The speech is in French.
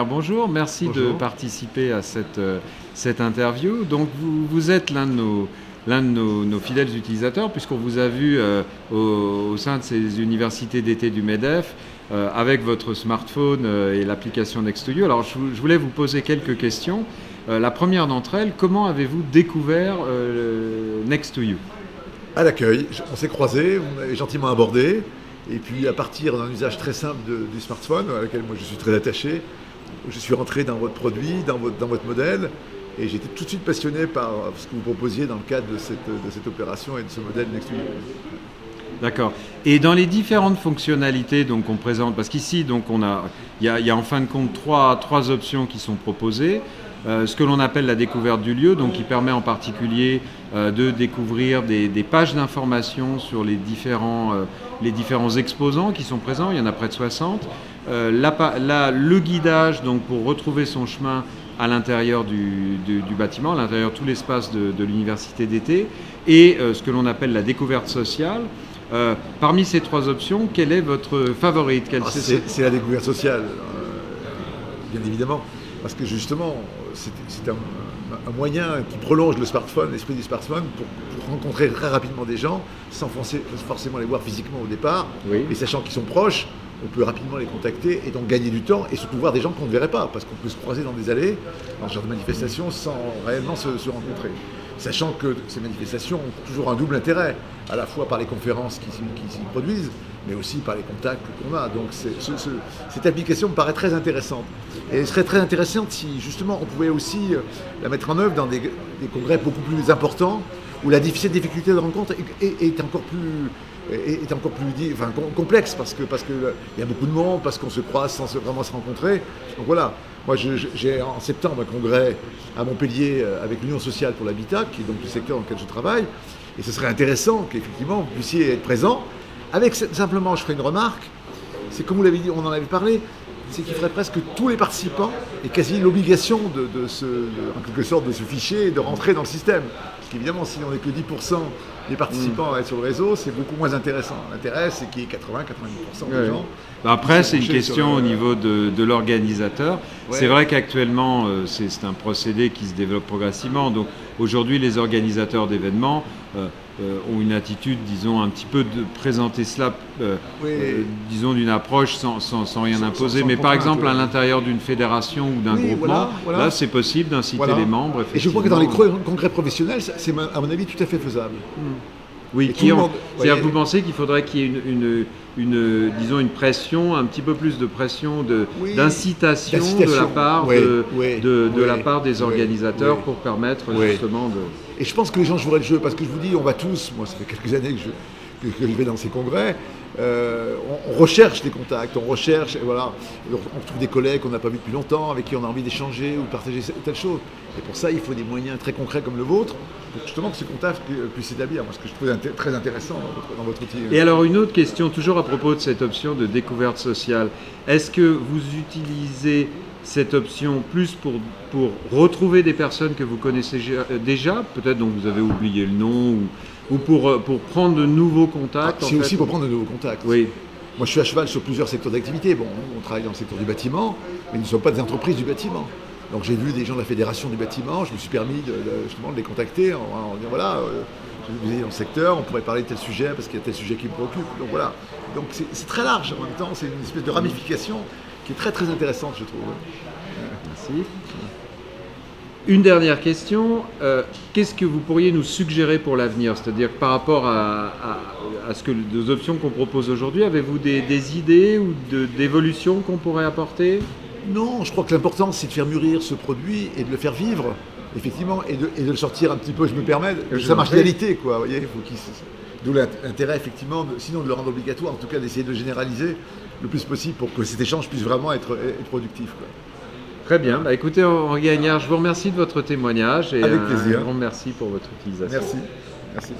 Bonjour, merci Bonjour. de participer à cette interview. Donc vous êtes l'un de nos fidèles utilisateurs puisqu'on vous a vu au sein de ces universités d'été du MEDEF avec votre smartphone et l'application Next2You. Alors je voulais vous poser quelques questions. La première d'entre elles, comment avez-vous découvert Next2You ? À l'accueil, on s'est croisés, vous m'avez gentiment abordé, et puis à partir d'un usage très simple du smartphone, à laquelle moi je suis très attaché, je suis rentré dans votre produit, dans votre modèle, et j'étais tout de suite passionné par ce que vous proposiez dans le cadre de cette opération et de ce modèle Next2You. D'accord. Et dans les différentes fonctionnalités qu'on présente, parce qu'ici il y a en fin de compte trois options qui sont proposées. Ce que l'on appelle la découverte du lieu, donc qui permet en particulier de découvrir des pages d'information sur les différents exposants qui sont présents, il y en a près de 60. Le guidage donc, pour retrouver son chemin à l'intérieur du bâtiment, à l'intérieur de tout l'espace de l'université d'été, et ce que l'on appelle la découverte sociale. Parmi ces trois options, quelle est votre favorite ? C'est la découverte sociale, bien évidemment, parce que justement, c'est un moyen qui prolonge l'esprit du smartphone pour rencontrer très rapidement des gens sans forcément les voir physiquement au départ, oui. Et sachant qu'ils sont proches, on peut rapidement les contacter et donc gagner du temps et surtout voir des gens qu'on ne verrait pas parce qu'on peut se croiser dans des allées, dans ce genre de manifestations sans réellement se rencontrer. Sachant que ces manifestations ont toujours un double intérêt, à la fois par les conférences qui s'y produisent, mais aussi par les contacts qu'on a. Donc cette application me paraît très intéressante. Et elle serait très intéressante si justement on pouvait aussi la mettre en œuvre dans des congrès beaucoup plus importants, où la difficulté de rencontre est encore plus complexe, parce que il y a beaucoup de monde, parce qu'on se croise sans vraiment se rencontrer. Donc voilà. Moi, j'ai en septembre un congrès à Montpellier avec l'Union sociale pour l'habitat, qui est donc le secteur dans lequel je travaille. Et ce serait intéressant qu'effectivement vous puissiez être présent. Simplement, je ferai une remarque, c'est comme vous l'avez dit, on en avait parlé, c'est qu'il faudrait presque tous les participants aient quasi l'obligation en quelque sorte de se ficher et de rentrer dans le système. Parce qu'évidemment, si on n'est que 10% des participants à être sur le réseau, c'est beaucoup moins intéressant. L'intérêt, c'est qu'il y ait 80-90% des gens. Après, c'est une question au niveau de l'organisateur. Ouais. C'est vrai qu'actuellement, c'est un procédé qui se développe progressivement. Donc aujourd'hui, les organisateurs d'événements ont une attitude, disons, un petit peu de présenter cela, disons, d'une approche sans rien imposer. Mais par exemple, à l'intérieur d'une fédération ou d'un groupement, là, c'est possible d'inciter les membres. Et je crois que dans les congrès professionnels, c'est à mon avis tout à fait faisable. Oui, c'est-à-dire que vous pensez qu'il faudrait qu'il y ait une pression, un petit peu plus de pression d'incitation de la part des organisateurs pour permettre justement de... Et je pense que les gens joueraient le jeu, parce que je vous dis, on va tous, moi ça fait quelques années que je vais dans ces congrès, on recherche des contacts, on trouve des collègues qu'on n'a pas vus depuis longtemps, avec qui on a envie d'échanger ou de partager telle chose. Et pour ça, il faut des moyens très concrets comme le vôtre, pour justement que ce contact puisse s'établir, ce que je trouve très intéressant dans votre outil. Et alors une autre question, toujours à propos de cette option de découverte sociale. Est-ce que vous utilisez cette option plus pour retrouver des personnes que vous connaissez déjà, peut-être dont vous avez oublié le nom, ou pour prendre de nouveaux contacts? C'est aussi pour prendre de nouveaux contacts. Oui. Moi, je suis à cheval sur plusieurs secteurs d'activité. Bon, on travaille dans le secteur du bâtiment, mais nous ne sommes pas des entreprises du bâtiment. Donc j'ai vu des gens de la fédération du bâtiment, je me suis permis justement de les contacter en disant voilà, vous êtes dans le secteur, on pourrait parler de tel sujet parce qu'il y a tel sujet qui me préoccupe. Donc voilà. Donc c'est très large en même temps, c'est une espèce de ramification qui est très très intéressante, je trouve. Merci. Une dernière question, qu'est-ce que vous pourriez nous suggérer pour l'avenir ? C'est-à-dire par rapport à aux options qu'on propose aujourd'hui, avez-vous des idées ou d'évolutions qu'on pourrait apporter ? Non, je crois que l'important c'est de faire mûrir ce produit et de le faire vivre, effectivement, et de le sortir un petit peu, je me permets, de sa marginalité, quoi. Vous voyez, d'où l'intérêt, effectivement, sinon de le rendre obligatoire, en tout cas d'essayer de le généraliser le plus possible pour que cet échange puisse vraiment être productif, quoi. Très bien. Écoutez, Henri Gagnard, je vous remercie de votre témoignage et avec plaisir. Un grand merci pour votre utilisation. Merci.